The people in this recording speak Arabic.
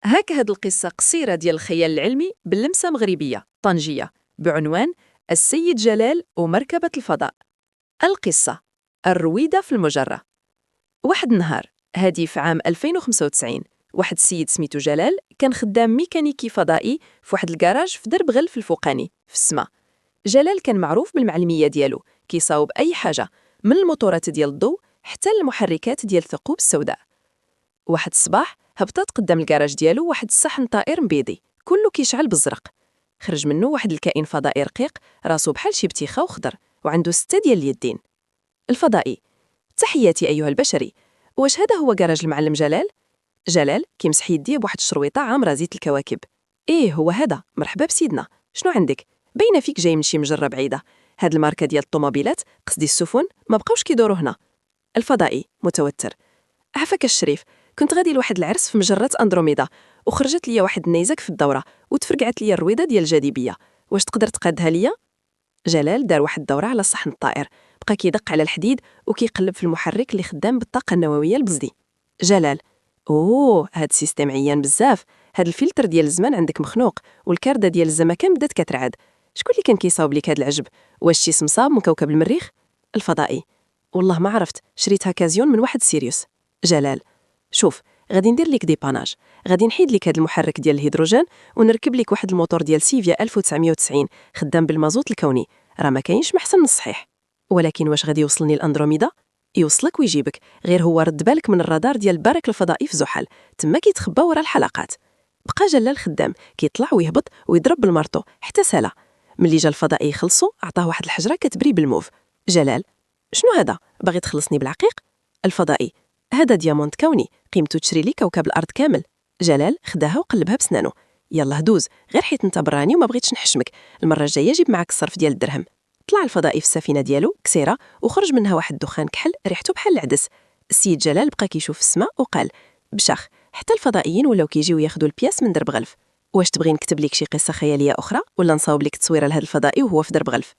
هاك هاد القصة قصيرة ديال الخيال العلمي باللمسة مغربية طنجية بعنوان السيد جلال ومركبة الفضاء. القصة: الرويدة في المجرة. واحد النهار هادي في عام 2095 واحد السيد سميتو جلال كان خدام ميكانيكي فضائي في واحد الكراج في درب غلف الفوقاني في السما. جلال كان معروف بالمعلمية ديالو، كيصاوب أي حاجة من الموتورات ديال الضوء حتى المحركات ديال الثقوب السوداء. واحد الصباح هبطت قدام الكراج ديالو واحد الصحن طائر مبيضي كله كيشعل بالزرق. خرج منه واحد الكائن فضائي رقيق، راسو بحال شي بتيخه وخضر وعنده 6 ديال اليدين. الفضائي: تحياتي أيها البشري، واش هذا هو كراج المعلم جلال؟ جلال كيمسح يديه بواحد الشرويطة عامرة زيت الكواكب. إيه هو هذا، مرحبا بسيدنا، شنو عندك؟ باينة فيك جاي من شي مجرة بعيدة. هاد الماركة ديال الطوموبيلات، قصدي السفن، ما بقاوش كيدوروا هنا. الفضائي متوتر: عفاك الشريف، كنت غادي لواحد العرس في مجرة أندروميدا وخرجت ليا واحد النيزك في الدورة وتفرقعت ليا الرويدة ديال الجاذبية، واش تقدر تقادها ليا؟ جلال دار واحد الدورة على صحن الطائر، بقى كيدق على الحديد وكيقلب في المحرك اللي خدام بالطاقة النووية البزدي. جلال: اوه، هاد السيستم عيان بزاف، هاد الفلتر ديال الزمان عندك مخنوق والكاردة ديال الزمكان بدات كترعد. شكون اللي كان كيصاوب ليك هاد العجب؟ واش شي سمسار من كوكب المريخ؟ الفضائي: والله ما عرفت، شريتها كازيون من واحد سيريوس. جلال: شوف، غادي ندير لك ديباناج، غادي نحيد لك هاد المحرك ديال الهيدروجين ونركب لك واحد الموتور ديال سيفيا 1990 خدام بالمازوت الكوني، راه ما كاينش محسن من الصحيح. ولكن واش غادي يوصلني لاندروميدا؟ يوصلك ويجيبك، غير هو رد بالك من الرادار ديال البرك الفضائي في زحل، تما كيتخبى ورا الحلقات. بقى جلال خدام كيطلع ويهبط ويضرب بالمارطو حتى سالا. ملي جا الفضائي يخلصوا عطاه واحد الحجره كتبري بالموف. جلال: شنو هذا، باغي تخلصني بالعقيق؟ الفضائي: هذا ديامونت كوني قيمته تشري لي كوكب الارض كامل. جلال خداها وقلبها بسنانه: يلا هدوز، غير حيت انت براني وما بغيتش نحشمك، المره الجايه جيب معاك الصرف ديال الدرهم. طلع الفضائي في السفينه ديالو كسيره وخرج منها واحد الدخان كحل ريحته بحال العدس. السيد جلال بقى كيشوف السماء وقال: بشخ، حتى الفضائيين ولاو كيجيو ياخذوا البياس من درب غلف. واش تبغي نكتب لك شي قصه خياليه اخرى ولا نصاوب لك تصويره لهذا الفضائي وهو في درب غلف؟